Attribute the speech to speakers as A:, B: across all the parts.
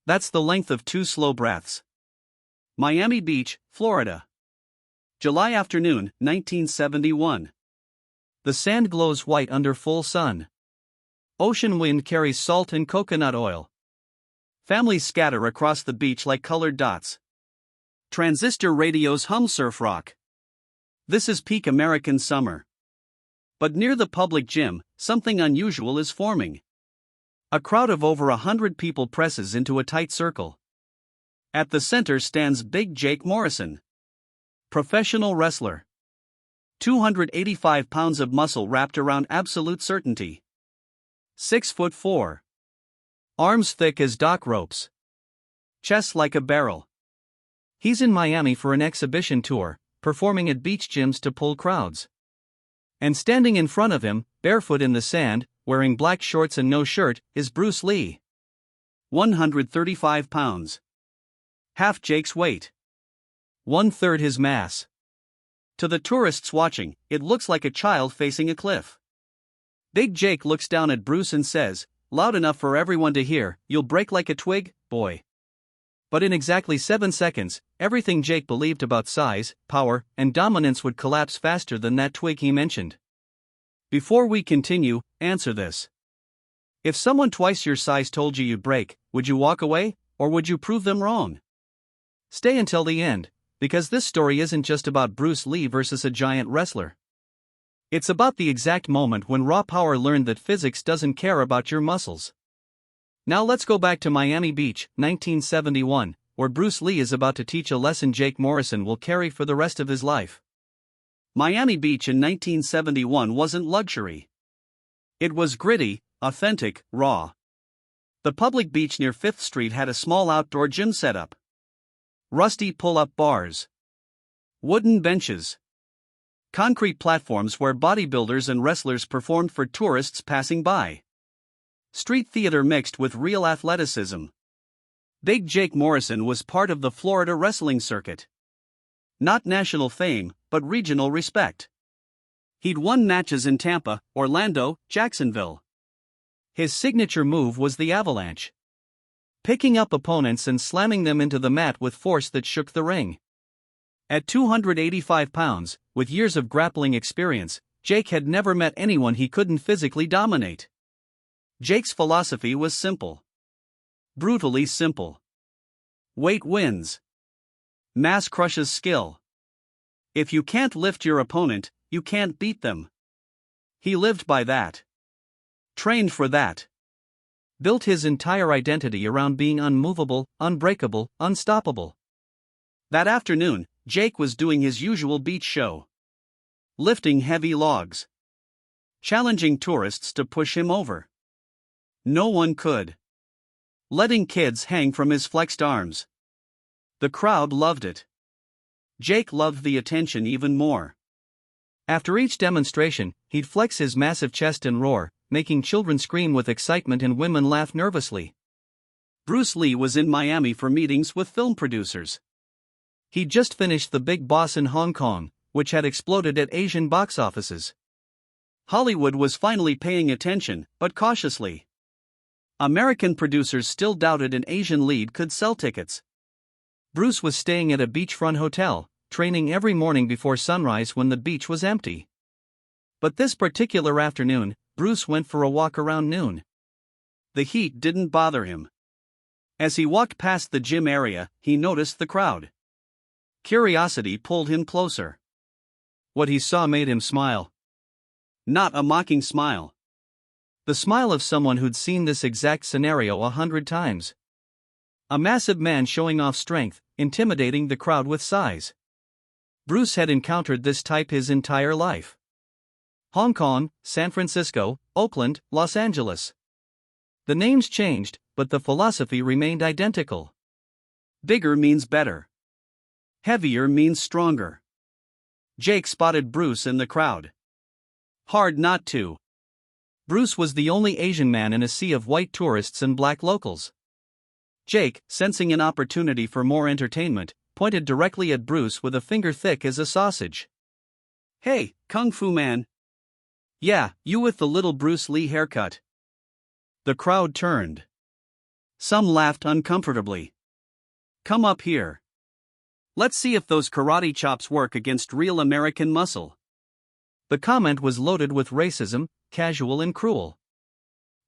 A: That's the length of 2 slow breaths. Miami Beach, Florida. July afternoon, 1971. The sand glows white under full sun. Ocean wind carries salt and coconut oil. Families scatter across the beach like colored dots. Transistor radios hum surf rock. This is peak American summer. But near the public gym, something unusual is forming. A crowd of over 100 people presses into a tight circle. At the center stands Big Jake Morrison. Professional wrestler. 285 pounds of muscle wrapped around absolute certainty. 6'4". Arms thick as dock ropes. Chest like a barrel. He's in Miami for an exhibition tour, performing at beach gyms to pull crowds. And standing in front of him, barefoot in the sand, wearing black shorts and no shirt, is Bruce Lee. 135 pounds. Half Jake's weight. 1/3 his mass. To the tourists watching, it looks like a child facing a cliff. Big Jake looks down at Bruce and says, loud enough for everyone to hear, "You'll break like a twig, boy." But in exactly 7 seconds, everything Jake believed about size, power, and dominance would collapse faster than that twig he mentioned. Before we continue, answer this. If someone twice your size told you you'd break, would you walk away, or would you prove them wrong? Stay until the end, because this story isn't just about Bruce Lee versus a giant wrestler. It's about the exact moment when raw power learned that physics doesn't care about your muscles. Now let's go back to Miami Beach, 1971, where Bruce Lee is about to teach a lesson Jake Morrison will carry for the rest of his life. Miami Beach in 1971 wasn't luxury. It was gritty, authentic, raw. The public beach near 5th Street had a small outdoor gym setup. Rusty pull-up bars. Wooden benches. Concrete platforms where bodybuilders and wrestlers performed for tourists passing by. Street theater mixed with real athleticism. Big Jake Morrison was part of the Florida wrestling circuit. Not national fame, but regional respect. He'd won matches in Tampa, Orlando, Jacksonville. His signature move was the avalanche. Picking up opponents and slamming them into the mat with force that shook the ring. At 285 pounds, with years of grappling experience, Jake had never met anyone he couldn't physically dominate. Jake's philosophy was simple. Brutally simple. Weight wins. Mass crushes skill. If you can't lift your opponent, you can't beat them. He lived by that. Trained for that. Built his entire identity around being unmovable, unbreakable, unstoppable. That afternoon, Jake was doing his usual beach show. Lifting heavy logs. Challenging tourists to push him over. No one could. Letting kids hang from his flexed arms. The crowd loved it. Jake loved the attention even more. After each demonstration, he'd flex his massive chest and roar, making children scream with excitement and women laugh nervously. Bruce Lee was in Miami for meetings with film producers. He'd just finished The Big Boss in Hong Kong, which had exploded at Asian box offices. Hollywood was finally paying attention, but cautiously. American producers still doubted an Asian lead could sell tickets. Bruce was staying at a beachfront hotel, training every morning before sunrise when the beach was empty. But this particular afternoon, Bruce went for a walk around noon. The heat didn't bother him. As he walked past the gym area, he noticed the crowd. Curiosity pulled him closer. What he saw made him smile. Not a mocking smile. The smile of someone who'd seen this exact scenario 100 times. A massive man showing off strength, intimidating the crowd with size. Bruce had encountered this type his entire life. Hong Kong, San Francisco, Oakland, Los Angeles. The names changed, but the philosophy remained identical. Bigger means better. Heavier means stronger. Jake spotted Bruce in the crowd. Hard not to. Bruce was the only Asian man in a sea of white tourists and black locals. Jake, sensing an opportunity for more entertainment, pointed directly at Bruce with a finger thick as a sausage. "Hey, Kung Fu man." "Yeah, you with the little Bruce Lee haircut." The crowd turned. Some laughed uncomfortably. Come up here. Let's see if those karate chops work against real American muscle. The comment was loaded with racism, casual and cruel.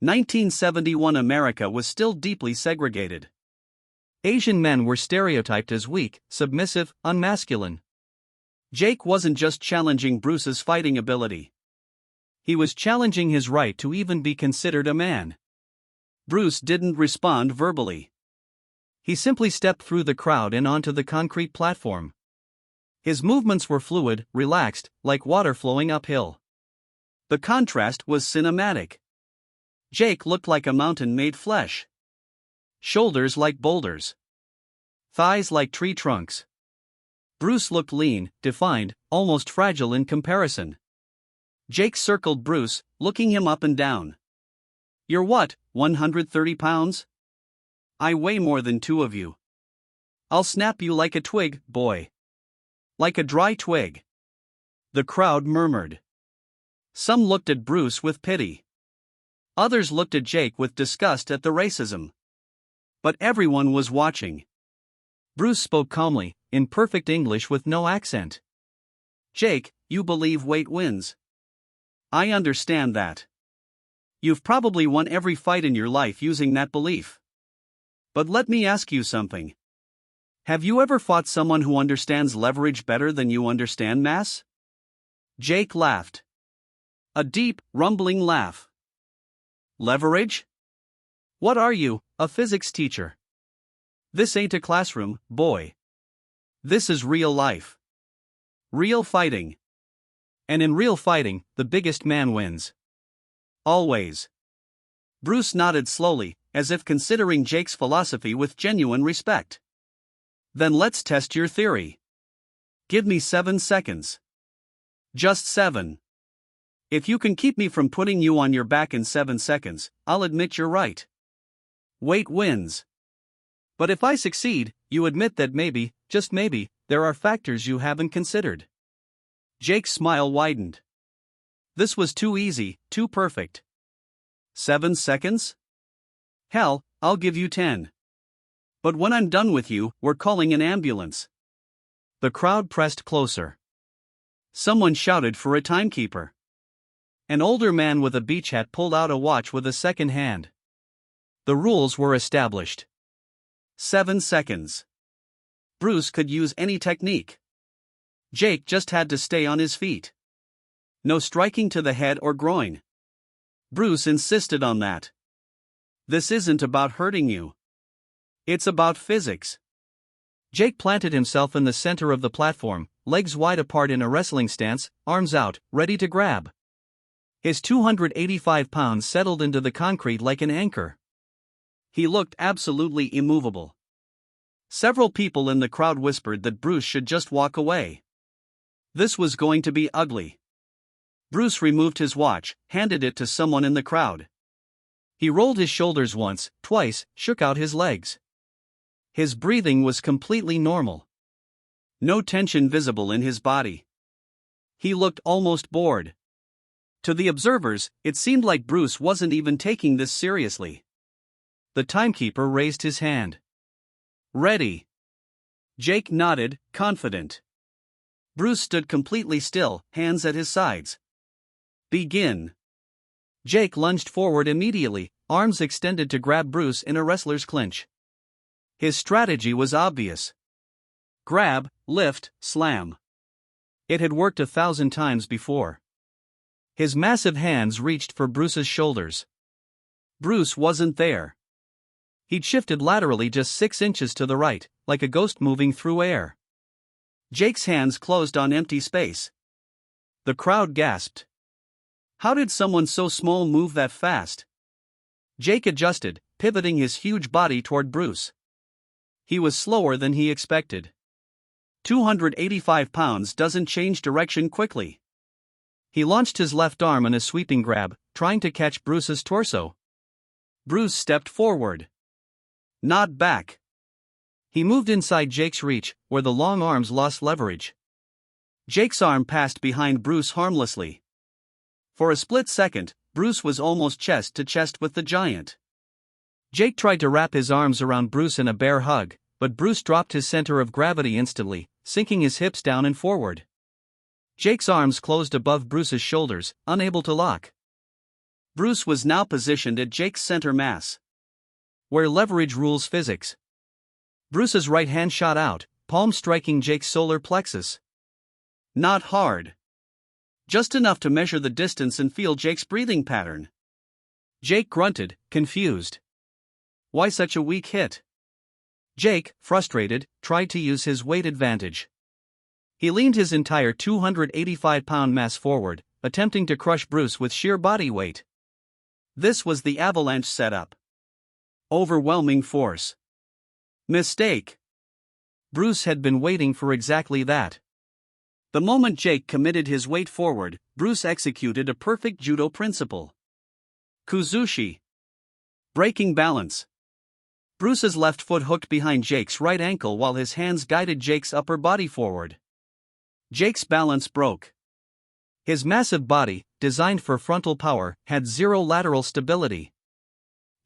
A: 1971 America was still deeply segregated. Asian men were stereotyped as weak, submissive, unmasculine. Jake wasn't just challenging Bruce's fighting ability. He was challenging his right to even be considered a man. Bruce didn't respond verbally. He simply stepped through the crowd and onto the concrete platform. His movements were fluid, relaxed, like water flowing uphill. The contrast was cinematic. Jake looked like a mountain made flesh. Shoulders like boulders. Thighs like tree trunks. Bruce looked lean, defined, almost fragile in comparison. Jake circled Bruce, looking him up and down. You're what, 130 pounds? I weigh more than two of you. I'll snap you like a twig, boy. Like a dry twig. The crowd murmured. Some looked at Bruce with pity. Others looked at Jake with disgust at the racism. But everyone was watching. Bruce spoke calmly, in perfect English with no accent. Jake, you believe weight wins. I understand that. You've probably won every fight in your life using that belief. But let me ask you something. Have you ever fought someone who understands leverage better than you understand mass? Jake laughed. A deep, rumbling laugh. Leverage? What are you, a physics teacher? This ain't a classroom, boy. This is real life. Real fighting. And in real fighting, the biggest man wins. Always. Bruce nodded slowly, as if considering Jake's philosophy with genuine respect. Then let's test your theory. Give me 7 seconds. Just 7. If you can keep me from putting you on your back in 7 seconds, I'll admit you're right. Weight wins. But if I succeed, you admit that maybe, just maybe, there are factors you haven't considered. Jake's smile widened. This was too easy, too perfect. 7 seconds? Hell, I'll give you 10. But when I'm done with you, we're calling an ambulance. The crowd pressed closer. Someone shouted for a timekeeper. An older man with a beach hat pulled out a watch with a second hand. The rules were established. 7 seconds. Bruce could use any technique. Jake just had to stay on his feet. No striking to the head or groin. Bruce insisted on that. This isn't about hurting you. It's about physics. Jake planted himself in the center of the platform, legs wide apart in a wrestling stance, arms out, ready to grab. His 285 pounds settled into the concrete like an anchor. He looked absolutely immovable. Several people in the crowd whispered that Bruce should just walk away. This was going to be ugly. Bruce removed his watch, handed it to someone in the crowd. He rolled his shoulders once, twice, shook out his legs. His breathing was completely normal. No tension visible in his body. He looked almost bored. To the observers, it seemed like Bruce wasn't even taking this seriously. The timekeeper raised his hand. Ready. Jake nodded, confident. Bruce stood completely still, hands at his sides. Begin. Jake lunged forward immediately, arms extended to grab Bruce in a wrestler's clinch. His strategy was obvious. Grab, lift, slam. It had worked 1,000 times before. His massive hands reached for Bruce's shoulders. Bruce wasn't there. He'd shifted laterally just 6 inches to the right, like a ghost moving through air. Jake's hands closed on empty space. The crowd gasped. How did someone so small move that fast? Jake adjusted, pivoting his huge body toward Bruce. He was slower than he expected. 285 pounds doesn't change direction quickly. He launched his left arm in a sweeping grab, trying to catch Bruce's torso. Bruce stepped forward. Not back. He moved inside Jake's reach, where the long arms lost leverage. Jake's arm passed behind Bruce harmlessly. For a split second, Bruce was almost chest to chest with the giant. Jake tried to wrap his arms around Bruce in a bear hug, but Bruce dropped his center of gravity instantly, sinking his hips down and forward. Jake's arms closed above Bruce's shoulders, unable to lock. Bruce was now positioned at Jake's center mass, where leverage rules physics. Bruce's right hand shot out, palm striking Jake's solar plexus. Not hard. Just enough to measure the distance and feel Jake's breathing pattern. Jake grunted, confused. Why such a weak hit? Jake, frustrated, tried to use his weight advantage. He leaned his entire 285-pound mass forward, attempting to crush Bruce with sheer body weight. This was the avalanche setup. Overwhelming force. Mistake. Bruce had been waiting for exactly that. The moment Jake committed his weight forward, Bruce executed a perfect judo principle. Kuzushi. Breaking balance. Bruce's left foot hooked behind Jake's right ankle while his hands guided Jake's upper body forward. Jake's balance broke. His massive body, designed for frontal power, had zero lateral stability.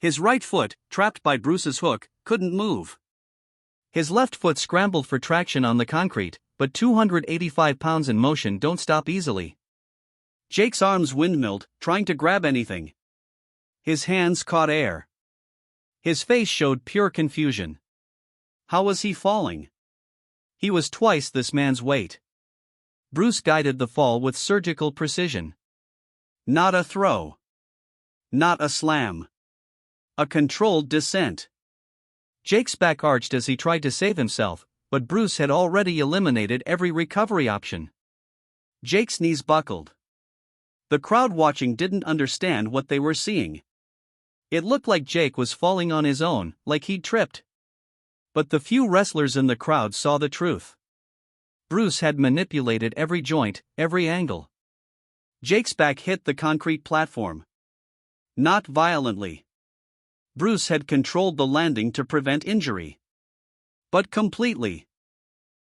A: His right foot, trapped by Bruce's hook, couldn't move. His left foot scrambled for traction on the concrete, but 285 pounds in motion don't stop easily. Jake's arms windmilled, trying to grab anything. His hands caught air. His face showed pure confusion. How was he falling? He was twice this man's weight. Bruce guided the fall with surgical precision. Not a throw. Not a slam. A controlled descent. Jake's back arched as he tried to save himself, but Bruce had already eliminated every recovery option. Jake's knees buckled. The crowd watching didn't understand what they were seeing. It looked like Jake was falling on his own, like he'd tripped. But the few wrestlers in the crowd saw the truth. Bruce had manipulated every joint, every angle. Jake's back hit the concrete platform. Not violently. Bruce had controlled the landing to prevent injury. But completely.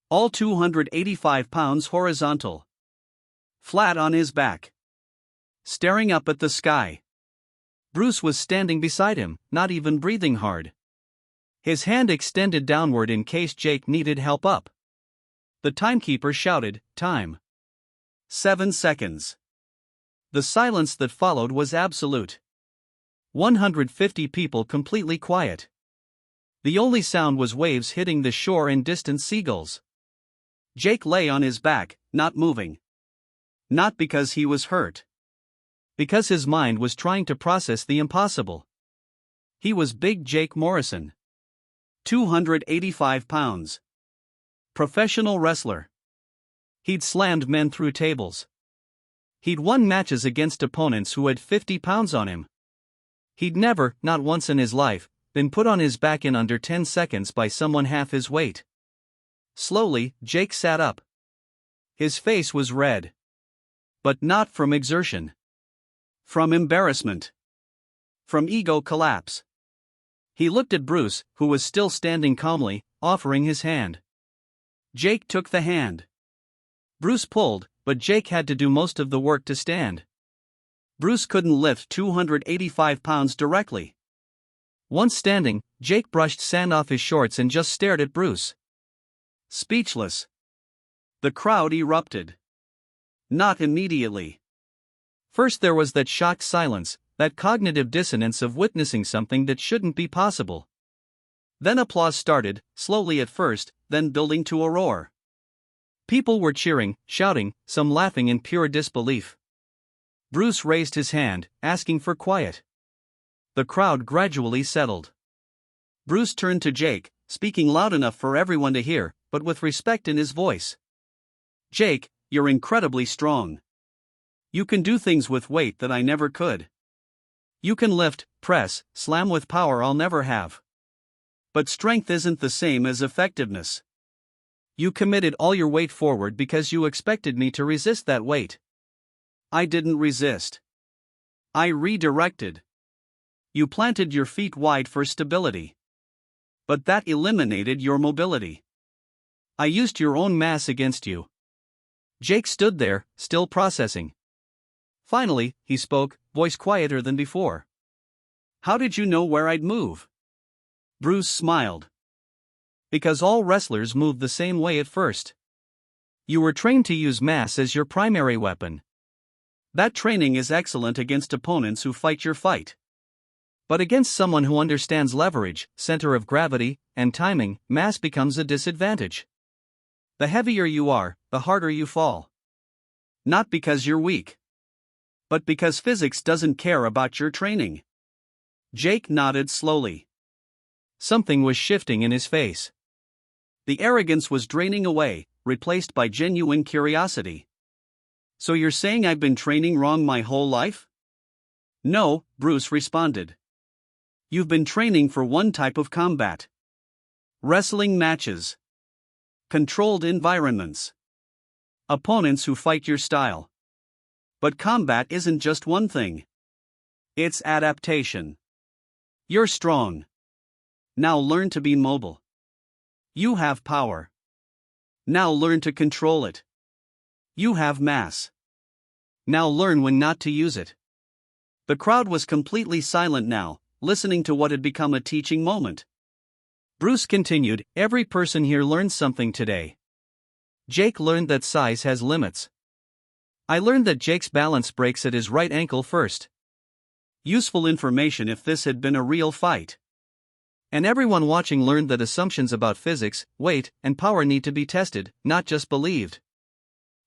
A: All 285 pounds horizontal. Flat on his back. Staring up at the sky. Bruce was standing beside him, not even breathing hard. His hand extended downward in case Jake needed help up. The timekeeper shouted, "Time." 7 seconds. The silence that followed was absolute. 150 people completely quiet. The only sound was waves hitting the shore and distant seagulls. Jake lay on his back, not moving. Not because he was hurt. Because his mind was trying to process the impossible. He was Big Jake Morrison. 285 pounds. Professional wrestler. He'd slammed men through tables. He'd won matches against opponents who had 50 pounds on him. He'd never, not once in his life, been put on his back in under 10 seconds by someone half his weight. Slowly, Jake sat up. His face was red. But not from exertion. From embarrassment. From ego collapse. He looked at Bruce, who was still standing calmly, offering his hand. Jake took the hand. Bruce pulled, but Jake had to do most of the work to stand. Bruce couldn't lift 285 pounds directly. Once standing, Jake brushed sand off his shorts and just stared at Bruce. Speechless. The crowd erupted. Not immediately. First there was that shocked silence, that cognitive dissonance of witnessing something that shouldn't be possible. Then applause started, slowly at first, then building to a roar. People were cheering, shouting, some laughing in pure disbelief. Bruce raised his hand, asking for quiet. The crowd gradually settled. Bruce turned to Jake, speaking loud enough for everyone to hear, but with respect in his voice. "Jake, you're incredibly strong. You can do things with weight that I never could. You can lift, press, slam with power I'll never have. But strength isn't the same as effectiveness. You committed all your weight forward because you expected me to resist that weight. I didn't resist. I redirected. You planted your feet wide for stability. But that eliminated your mobility. I used your own mass against you." Jake stood there, still processing. Finally, he spoke, voice quieter than before. "How did you know where I'd move?" Bruce smiled. Because all wrestlers move the same way at first. You were trained to use mass as your primary weapon. That training is excellent against opponents who fight your fight. But against someone who understands leverage, center of gravity, and timing, mass becomes a disadvantage. The heavier you are, the harder you fall. Not because you're weak, but because physics doesn't care about your training. Jake nodded slowly. Something was shifting in his face. The arrogance was draining away, replaced by genuine curiosity. So you're saying I've been training wrong my whole life? No, Bruce responded. You've been training for one type of combat. Wrestling matches. Controlled environments. Opponents who fight your style. But combat isn't just one thing. It's adaptation. You're strong. Now learn to be mobile. You have power. Now learn to control it. You have mass. Now learn when not to use it. The crowd was completely silent now, listening to what had become a teaching moment. Bruce continued, every person here learned something today. Jake learned that size has limits. I learned that Jake's balance breaks at his right ankle first. Useful information if this had been a real fight. And everyone watching learned that assumptions about physics, weight, and power need to be tested, not just believed.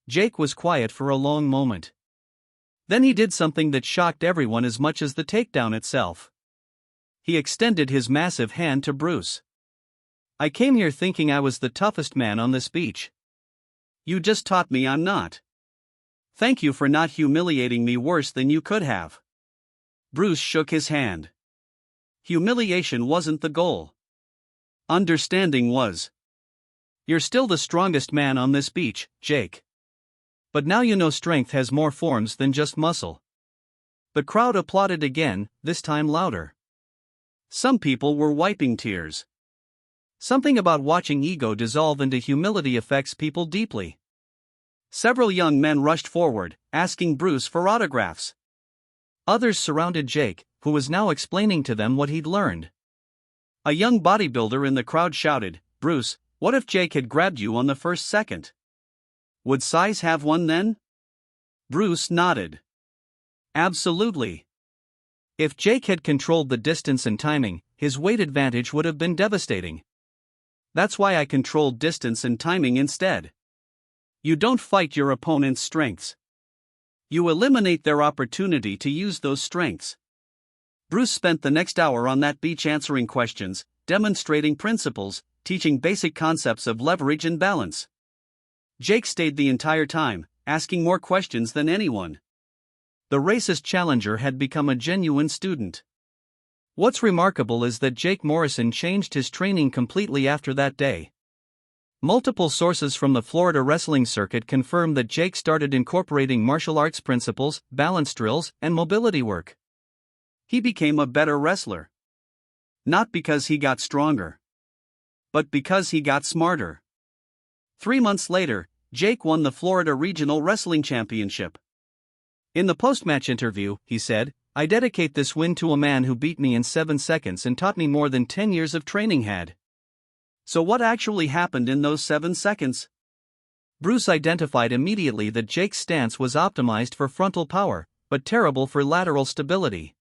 A: Jake was quiet for a long moment. Then he did something that shocked everyone as much as the takedown itself. He extended his massive hand to Bruce. I came here thinking I was the toughest man on this beach. You just taught me I'm not. Thank you for not humiliating me worse than you could have. Bruce shook his hand. Humiliation wasn't the goal. Understanding was. You're still the strongest man on this beach, Jake. But now you know strength has more forms than just muscle. The crowd applauded again, this time louder. Some people were wiping tears. Something about watching ego dissolve into humility affects people deeply. Several young men rushed forward, asking Bruce for autographs. Others surrounded Jake, who was now explaining to them what he'd learned. A young bodybuilder in the crowd shouted, Bruce, what if Jake had grabbed you on the first second? Would size have won then? Bruce nodded. Absolutely. If Jake had controlled the distance and timing, his weight advantage would have been devastating. That's why I controlled distance and timing instead. You don't fight your opponent's strengths. You eliminate their opportunity to use those strengths. Bruce spent the next hour on that beach answering questions, demonstrating principles, teaching basic concepts of leverage and balance. Jake stayed the entire time, asking more questions than anyone. The racist challenger had become a genuine student. What's remarkable is that Jake Morrison changed his training completely after that day. Multiple sources from the Florida wrestling circuit confirm that Jake started incorporating martial arts principles, balance drills, and mobility work. He became a better wrestler. Not because he got stronger, but because he got smarter. 3 months later, Jake won the Florida Regional Wrestling Championship. In the post-match interview, he said, I dedicate this win to a man who beat me in 7 seconds and taught me more than 10 years of training had. So what actually happened in those 7 seconds? Bruce identified immediately that Jake's stance was optimized for frontal power, but terrible for lateral stability.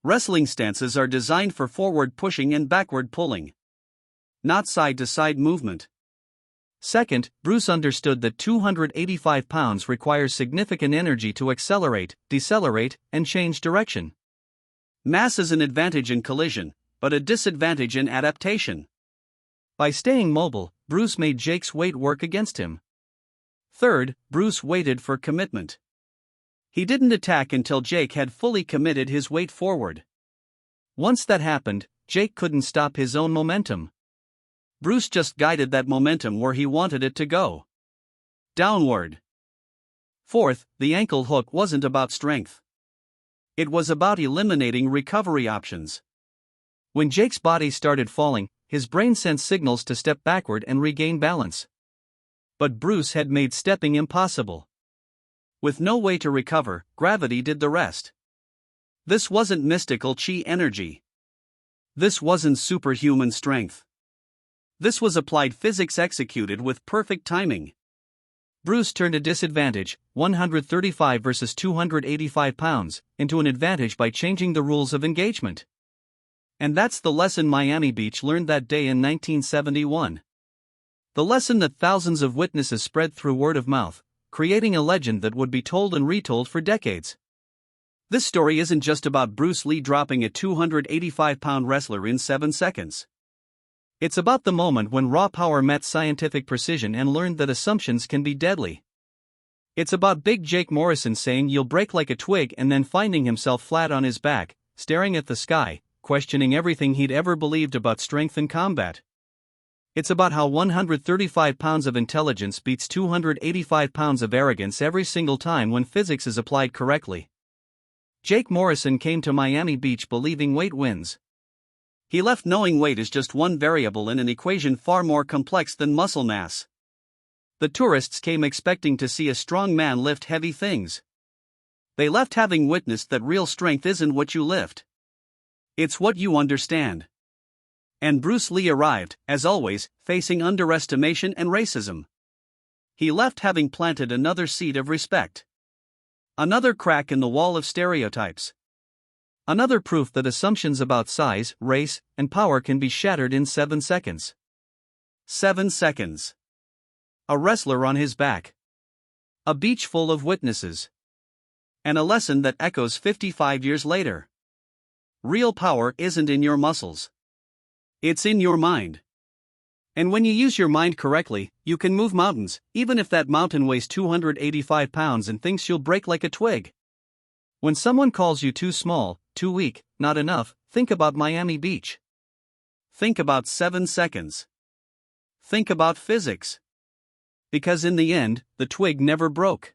A: Wrestling stances are designed for forward pushing and backward pulling, not side-to-side movement. Second, Bruce understood that 285 pounds requires significant energy to accelerate, decelerate, and change direction. Mass is an advantage in collision, but a disadvantage in adaptation. By staying mobile, Bruce made Jake's weight work against him. Third, Bruce waited for commitment. He didn't attack until Jake had fully committed his weight forward. Once that happened, Jake couldn't stop his own momentum. Bruce just guided that momentum where he wanted it to go. Downward. Fourth, the ankle hook wasn't about strength. It was about eliminating recovery options. When Jake's body started falling, his brain sent signals to step backward and regain balance. But Bruce had made stepping impossible. With no way to recover, gravity did the rest. This wasn't mystical chi energy. This wasn't superhuman strength. This was applied physics executed with perfect timing. Bruce turned a disadvantage, 135 versus 285 pounds, into an advantage by changing the rules of engagement. And that's the lesson Miami Beach learned that day in 1971. The lesson that thousands of witnesses spread through word of mouth, creating a legend that would be told and retold for decades. This story isn't just about Bruce Lee dropping a 285-pound wrestler in 7 seconds. It's about the moment when raw power met scientific precision and learned that assumptions can be deadly. It's about Big Jake Morrison saying you'll break like a twig and then finding himself flat on his back, staring at the sky, questioning everything he'd ever believed about strength and combat. It's about how 135 pounds of intelligence beats 285 pounds of arrogance every single time when physics is applied correctly. Jake Morrison came to Miami Beach believing weight wins. He left knowing weight is just one variable in an equation far more complex than muscle mass. The tourists came expecting to see a strong man lift heavy things. They left having witnessed that real strength isn't what you lift. It's what you understand. And Bruce Lee arrived, as always, facing underestimation and racism. He left having planted another seed of respect. Another crack in the wall of stereotypes. Another proof that assumptions about size, race, and power can be shattered in 7 seconds. 7 seconds. A wrestler on his back. A beach full of witnesses. And a lesson that echoes 55 years later. Real power isn't in your muscles. It's in your mind. And when you use your mind correctly, you can move mountains, even if that mountain weighs 285 pounds and thinks you'll break like a twig. When someone calls you too small, too weak, not enough, think about Miami Beach. Think about 7 seconds. Think about physics. Because in the end, the twig never broke.